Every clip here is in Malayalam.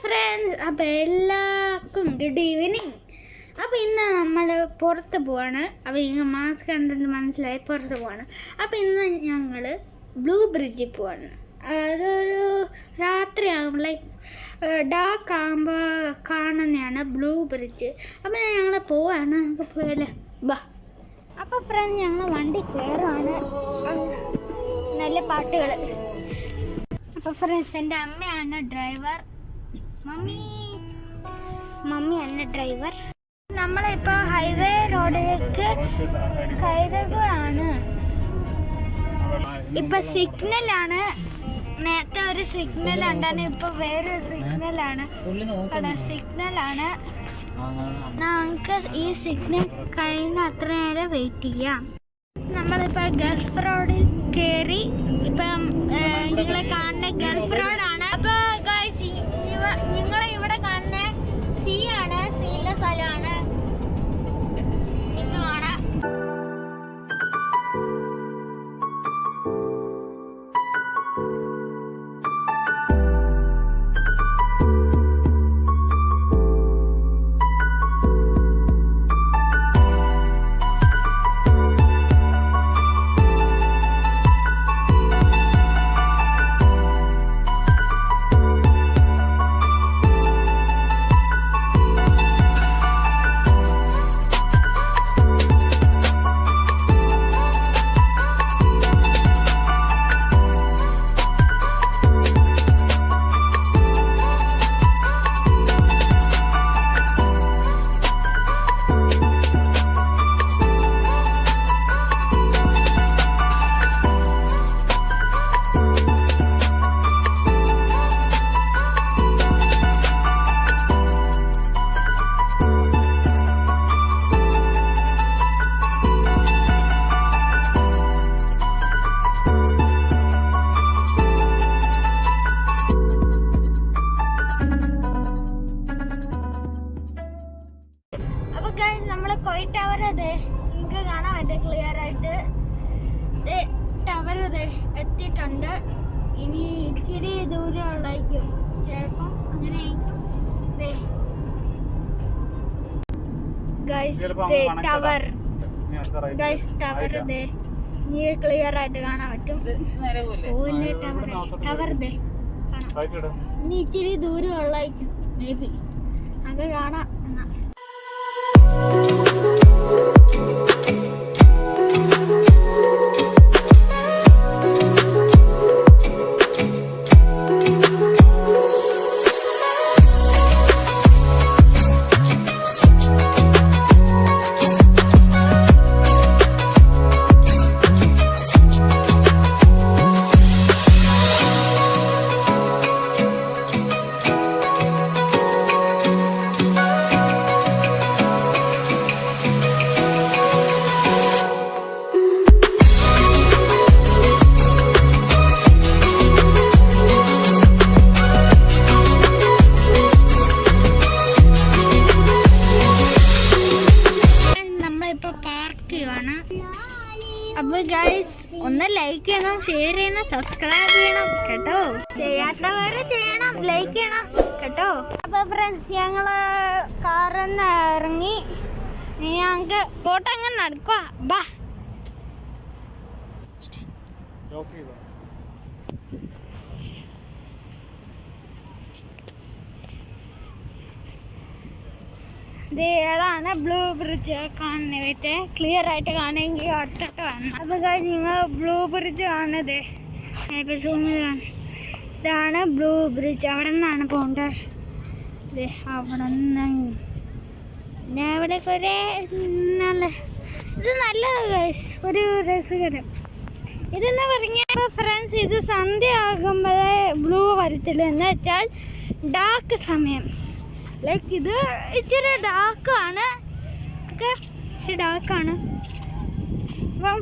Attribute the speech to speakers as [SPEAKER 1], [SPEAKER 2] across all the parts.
[SPEAKER 1] ഫ്രണ്ട്സ്, അപ്പോൾ എല്ലാവർക്കും ഗുഡ് ഈവനിങ്. അപ്പോൾ ഇന്ന് നമ്മൾ പുറത്ത് പോവാണ്. അപ്പോൾ നിങ്ങൾ മാസ്ക് കണ്ടിട്ട് മനസ്സിലായി പുറത്ത് പോവാണ്. അപ്പോൾ ഇന്ന് ഞങ്ങൾ ബ്ലൂ ബ്രിഡ്ജിൽ പോവാണ്. അതൊരു രാത്രിയാകുമ്പോൾ ലൈക്ക് ഡാർക്ക് ആകുമ്പോൾ കാണുന്നതാണ് ബ്ലൂ ബ്രിഡ്ജ്. അപ്പോൾ ഞങ്ങൾ പോവാണ്. നമുക്ക് പോയല്ലേ ബാ. അപ്പോൾ ഫ്രണ്ട്സ്, ഞങ്ങൾ വണ്ടി കയറുവാണ്. നല്ല പാട്ടുകൾ. അപ്പോൾ ഫ്രണ്ട്സ്, എൻ്റെ അമ്മയാണ് ഡ്രൈവർ, മമ്മിയാണ് ഡ്രൈവർ. നമ്മളിപ്പോൾ ഹൈവേ റോഡിലേക്ക് കയറുകയാണ്. ഇപ്പം സിഗ്നലാണ്. നേരത്തെ ഒരു സിഗ്നൽ ഉണ്ടായിരുന്നു, ഇപ്പൊ വേറൊരു സിഗ്നലാണ്. നമുക്ക് ഈ സിഗ്നൽ കഴിഞ്ഞ അത്ര നേരം വെയിറ്റ് ചെയ്യാം. നമ്മളിപ്പോ ഗൾഫ് റോഡിൽ കയറി. ഇപ്പം നിങ്ങളെ കാണുന്ന ഗൾഫ് റോഡാണ്. അപ്പൊ നിങ്ങൾ ഇവിടെ കാണുന്ന സീ ആണ്, സീന്റെ സ്ഥലമാണ്. നിങ്ങൾക്ക് കാണാം. നമ്മള് കൊയ് ടവർ അതെ നിങ്ങൾക്ക് കാണാൻ പറ്റും ക്ലിയർ ആയിട്ട്. ടവർ അതെ എത്തിയിട്ടുണ്ട്. ഇനി ഇച്ചിരി ദൂരമുള്ളായിരിക്കും ചിലപ്പം. അങ്ങനെ ടവർ അതെ ഇനി ക്ലിയർ ആയിട്ട് കാണാൻ പറ്റും. ടവർ അതെ കാണാം. ഇനി ഇച്ചിരി ദൂരമുള്ളായിരിക്കും മേ ബി. അത് കാണാം. അപ്പൊ ഗൈസ്, ഒന്ന് ലൈക്ക് ചെയ്യണം, ഷെയർ ചെയ്യണം, സബ്സ്ക്രൈബ് ചെയ്യണം കേട്ടോ. ചെയ്യാത്തവര് ചെയ്യണം, ലൈക്ക് ചെയ്യണം കേട്ടോ. അപ്പൊ ഫ്രണ്ട്സ്, ഞങ്ങള് കാറിന്ന് ഇറങ്ങി. ഞങ്ങക്ക് പോട്ട് അങ്ങനെ നടക്കുക. ബാ. ഏതാണ് ബ്ലൂ ബ്രിഡ്ജ് കാണുന്നത്. ക്ലിയർ ആയിട്ട് കാണുമെങ്കിൽ ഒട്ടൊക്കെ വരണം. അപ്പൊ നിങ്ങൾ ബ്ലൂ ബ്രിഡ്ജ് കാണുന്നത് ഇതാണ് ബ്ലൂ ബ്രിഡ്ജ്. അവിടെ നിന്നാണ് പോകേണ്ടത്. അവിടെ നിന്ന് പിന്നെ അവിടെ കുറേ നല്ല ഇത് നല്ലതാണ് ഒരു രസകരം. ഇതെന്ന് പറഞ്ഞാൽ ഫ്രണ്ട്സ്, ഇത് സന്ധ്യ ആകുമ്പോഴേ ബ്ലൂ വരത്തില്ല. എന്ന് വെച്ചാൽ ഡാർക്ക് സമയം. ലൈക്ക് ഇത് ഇച്ചിരി ഡാർക്കാണ്. അപ്പം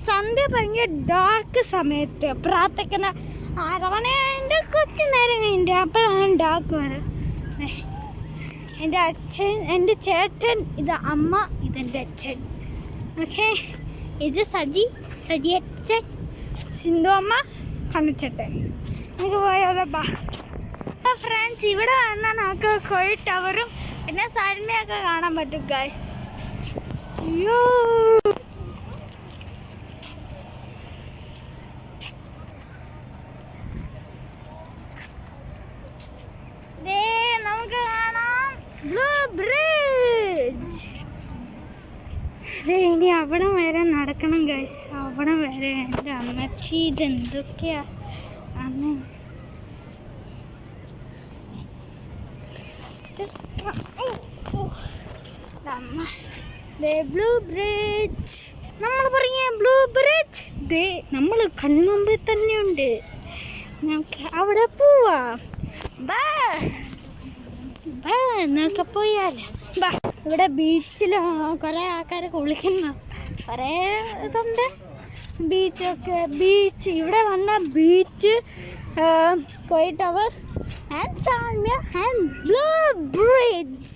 [SPEAKER 1] സന്ധ്യ ഭയങ്കര ഡാർക്ക് സമയത്ത് പ്രാർത്ഥിക്കുന്ന ആകവണേൻ്റെ കുറച്ച് നേരം കഴിഞ്ഞിട്ട് അപ്പോഴാണ് ഡാർക്ക് വരെ. എൻ്റെ അച്ഛൻ, എൻ്റെ ചേട്ടൻ, ഇത് അമ്മ, ഇതെൻ്റെ അച്ഛൻ. ഓക്കെ, ഇത് സജി അച്ഛൻ, സിന്ധു അമ്മ, കണ്ണച്ചേട്ടൻ. നമുക്ക് പോയാലോ. ബാ. ഫ്രണ്ട്സ് ഇവിടെ വന്നാൽ നമുക്ക് കൊയ് ടവറും പിന്നെ സൽമയൊക്കെ കാണാൻ പറ്റും ഗൈസ്. അയ്യോ നമുക്ക് കാണാം ബ്ലൂ ബ്രിഡ്ജ്. ഇനി അവിടെ വരെ നടക്കണം ഗൈസ്. അവിടെ വരെ എൻ്റെ അമ്മച്ചി ഇതെന്തൊക്കെയാ അമ്മ. ബ്ലൂ ബ്രിഡ്ജ് നമ്മൾ പറഞ്ഞ ബ്ലൂ ബ്രിഡ്ജ് നമ്മൾ കൺമുമ്പിൽ തന്നെ ഉണ്ട്. നമുക്ക് അവിടെ പോവാം. നമുക്ക് പോയാലോ. ഇവിടെ ബീച്ചിൽ കുറെ ആൾക്കാർ കുളിക്കുന്ന കുറേ ഇതുണ്ട്. ബീച്ചൊക്കെ ബീച്ച് ഇവിടെ വന്ന ബീച്ച് കൊയ് tower and Salmiya and blue bridge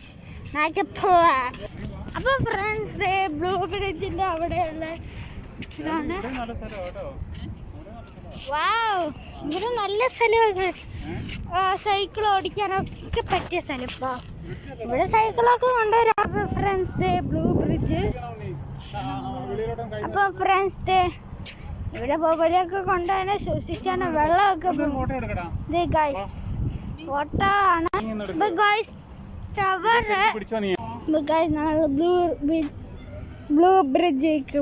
[SPEAKER 1] നമുക്ക് പോവാം. അപ്പോൾ ഫ്രണ്ട്സ് ബ്ലൂ ബ്രിഡ്ജിൻ്റെ അവിടെയുള്ള ഇതാണ്. വാവ്, ഇവിടെ നല്ല സ്ഥലമൊക്കെ സൈക്കിൾ ഓടിക്കാനൊക്കെ പറ്റിയ സ്ഥലം. ഇവിടെ സൈക്കിളൊക്കെ കൊണ്ടുവരാം ഫ്രണ്ട്സ്. Blue bridge. അപ്പോൾ ഫ്രണ്ട്സ് ഇവിടെ പോകലൊക്കെ കൊണ്ടുപോകാൻ സൂക്ഷിച്ചാണ്. വെള്ളമൊക്കെ ഫോട്ടോ ആണ് ഗൈസ്. ടവർ ഗൈസ് നമ്മൾ ബ്ലൂ ബ്രിഡ്ജിലേക്ക്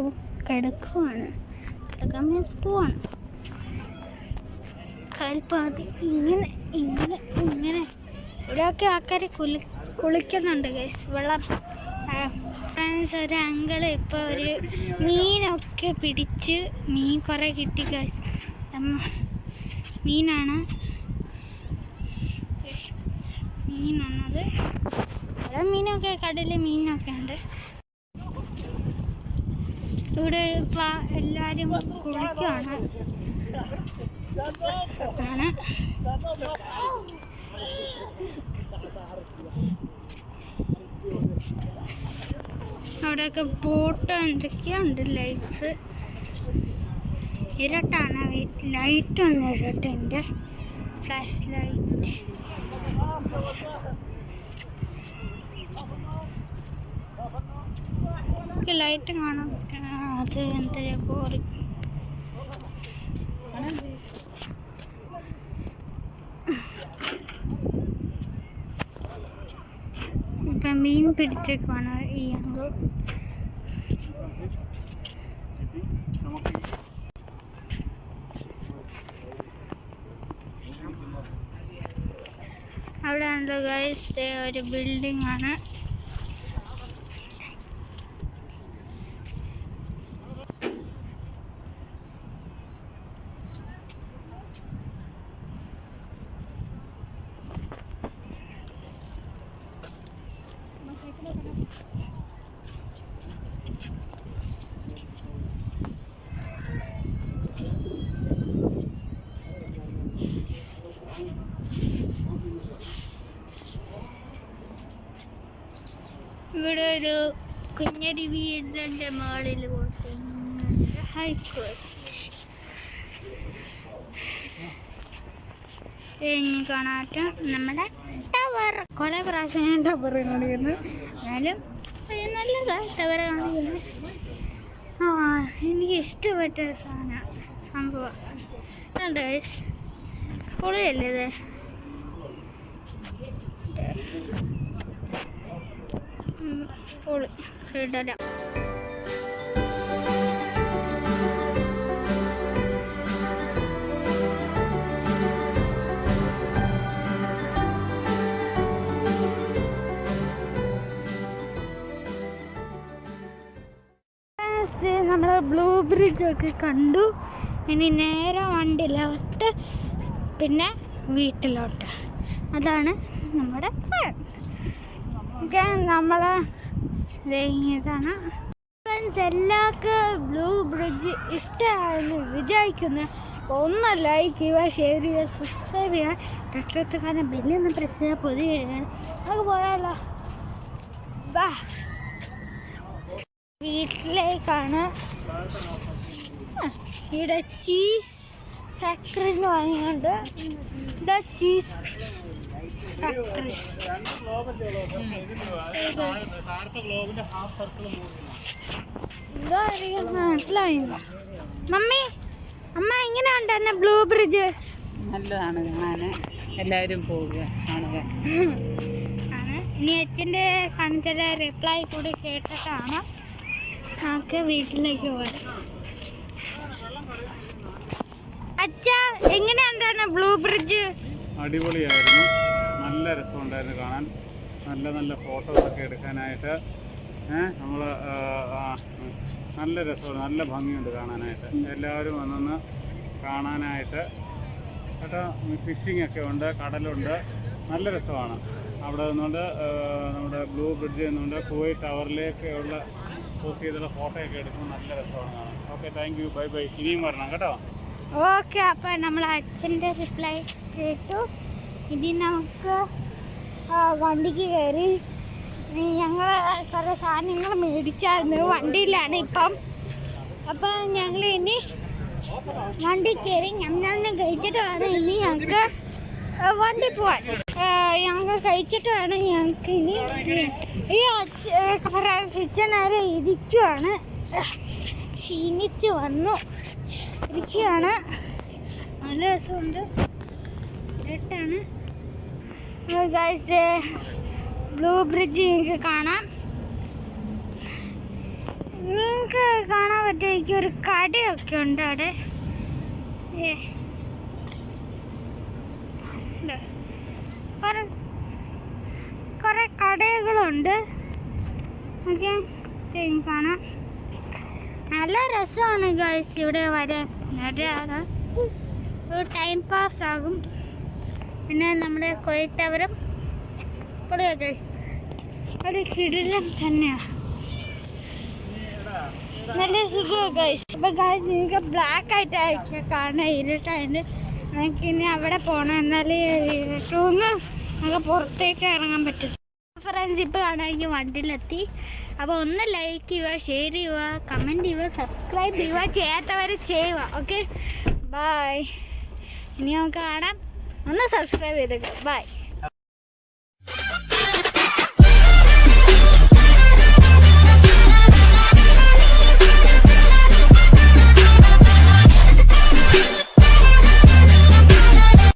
[SPEAKER 1] കിടക്കുവാണ്. കിടക്കാൻ മീൻസ് പോവാണ്. കാൽപ്പാതി ഇങ്ങനെ ഇങ്ങനെ ഇങ്ങനെ ഇവിടെയൊക്കെ ആൾക്കാർ കുളിക്കുന്നുണ്ട് ഗൈസ്. വെള്ളം ഫ്രണ്ട്സ് ഒരു അങ്കിള് ഇപ്പോൾ ഒരു മീനൊക്കെ പിടിച്ച് മീൻ കുറേ കിട്ടി ഗൈസ്. മീനാണത്. ഇവിടെ മീനൊക്കെ കടലിൽ മീനൊക്കെ ഉണ്ട്. ഇവിടെ ഇപ്പം എല്ലാവരും കുളിക്കുവാണ്. അവിടെയൊക്കെ ബോട്ട് എന്തൊക്കെയുണ്ട്. ലൈറ്റ്സ് ഇരട്ടാണ്. ലൈറ്റ് ഉണ്ട് ഇരട്ടൻ്റെ ഫ്ലാഷ് ലൈറ്റ്. ലൈറ്റ് കാണാൻ പറ്റും. അത് എന്തൊരു ബോറിങ്. ഇപ്പം മീൻ പിടിച്ചേക്കുവാണ് ഈ അങ്കിൾ. അവിടെ ആണല്ലോ ഗൈസ് ഒരു ബിൽഡിംഗ് ആണ്. ഇവിടെ ഒരു കുഞ്ഞൊരു വീടിൻ്റെ മുകളിൽ ഇനി കാണാത്ത നമ്മുടെ ടവർ. കുറേ പ്രാവശ്യം ടവർ കാണിക്കുന്നു. എന്നാലും നല്ലതാണ് ടവർ കാണിക്കുന്നത്. എനിക്ക് ഇഷ്ടപ്പെട്ട സംഭവം ഉണ്ട്. പൊളിയല്ലേ ഇത്. പൊളി ഇടല. നമ്മൾ ബ്ലൂ ബ്രിഡ്ജൊക്കെ കണ്ടു. ഇനി നേരെ വണ്ടിയിലോട്ട് പിന്നെ വീട്ടിലോട്ട്. അതാണ് നമ്മുടെ നമ്മളെ ഇതാണ് ഫ്രണ്ട്സ്. എല്ലാവർക്കും ബ്ലൂ ബ്രിഡ്ജ് ഇഷ്ടമായെന്ന് വിചാരിക്കുന്നു. ഒന്ന് ലൈക്ക് ചെയ്യുക, ഷെയർ ചെയ്യുക, സബ്സ്ക്രൈബ് ചെയ്യുക. തൊട്ടടുത്ത് കാരണം ബെല്ലൊന്നും പ്രസ് ചെയ്യുക. പുതിയ നമുക്ക് പോയാലോ. വീട്ടിലേക്കാണ്. ഇവിടെ ചീസ് ഫാക്ടറി എന്ന് പറയുന്നുണ്ട്. ചീസ് മനസ്സിലായില്ല. മമ്മി അമ്മ എങ്ങനെയുണ്ട് എന്നെ ബ്ലൂ ബ്രിഡ്ജ്?
[SPEAKER 2] നല്ലതാണ് കാണാന്, എല്ലാവരും പോവുക കാണുക.
[SPEAKER 1] ഇനി അച്ഛൻ്റെ കണക്കിലെ റിപ്ലൈ കൂടി കേട്ടിട്ടാണ് നമുക്ക് വീട്ടിലേക്ക് പോകാം. അച്ഛാ എങ്ങനെയുണ്ടായിരുന്നു ബ്ലൂ ബ്രിഡ്ജ്?
[SPEAKER 3] അടിപൊളിയായിരുന്നു, നല്ല രസമുണ്ടായിരുന്നു കാണാൻ, നല്ല നല്ല ഫോട്ടോസൊക്കെ എടുക്കാനായിട്ട്. നമ്മൾ നല്ല രസമാണ്, നല്ല ഭംഗിയുണ്ട് കാണാനായിട്ട്. എല്ലാവരും വന്നൊന്ന് കാണാനായിട്ട് കേട്ടോ. ഫിഷിംഗ് ഒക്കെ ഉണ്ട്, കടലുണ്ട്, നല്ല രസമാണ്. അവിടെ നിന്നുകൊണ്ട് നമ്മുടെ ബ്ലൂ ബ്രിഡ്ജ് നിന്നുകൊണ്ട് കുവൈറ്റ് ടവറിലേക്ക് ഉള്ള പോസ്റ്റ് ചെയ്തുള്ള ഫോട്ടോയൊക്കെ എടുക്കുമ്പോൾ നല്ല രസമാണ് കാണാൻ. Okay, thank you, bye bye. ഇനിയും വരണം കേട്ടോ.
[SPEAKER 1] ഓക്കെ, അപ്പോൾ നമ്മൾ അച്ഛൻ്റെ റിപ്ലൈ കേട്ടു. ഇനി നമുക്ക് വണ്ടിക്ക് കയറി ഞങ്ങൾ കുറേ സാധനങ്ങൾ മേടിച്ചായിരുന്നു, വണ്ടിയിലാണ് ഇപ്പം. അപ്പം ഞങ്ങൾ ഇനി വണ്ടി കയറി ഞമ്മളൊന്ന് കഴിച്ചിട്ട് വേണം ഇനി ഞങ്ങൾക്ക് വണ്ടി പോവാൻ. ഞങ്ങൾ കഴിച്ചിട്ട് വേണം ഞങ്ങൾക്ക് ഇനി. ഈ കിച്ചണേരെ ഇരിക്കുവാണ്, ക്ഷീണിച്ച് വന്നു ഇരിക്കുകയാണ്. നല്ല രസമുണ്ട്, ഇരട്ടാണ്. ബ്ലൂ ബ്രിഡ്ജ് നിങ്ങൾക്ക് കാണാം. നിങ്ങൾക്ക് കാണാൻ പറ്റുമായിരിക്കും, ഒരു കടയൊക്കെ ഉണ്ട് അവിടെ. കുറെ കടകളുണ്ട്. ഓക്കെ, കാണാം. നല്ല രസമാണ് ഗൈസ് ഇവിടെ വരാൻ. ഒരു ടൈം പാസ് ആകും. പിന്നെ നമ്മുടെ കുവൈറ്റ് ടവറും ഗൈസ് ഒരു കിടിലം തന്നെയാണ്, നല്ല സുഖമാണ് ഗൈസ്. അപ്പോൾ ഗൈസ് നിങ്ങൾക്ക് ബ്ലാക്ക് ആയിട്ടായിരിക്കും കാണാൻ, ഇരുട്ടായിട്ട്. നമുക്കിനി അവിടെ പോകണം, എന്നാലേ ഇരുട്ടൂന്ന് നമുക്ക് പുറത്തേക്ക് ഇറങ്ങാൻ പറ്റും. ഫ്രണ്ട്സ് ഇപ്പോൾ കാണാമെങ്കിൽ വണ്ടിയിലെത്തി. അപ്പോൾ ഒന്ന് ലൈക്ക് ചെയ്യുക, ഷെയർ ചെയ്യുക, കമൻറ്റ് ചെയ്യുക, സബ്സ്ക്രൈബ് ചെയ്യുക, ചെയ്യാത്തവർ ചെയ്യുക. Okay, bye. ഇനി നമുക്ക് കാണാം. ഒന്ന് സബ്സ്ക്രൈബ് ചെയ്തേക്കുക. ബൈ.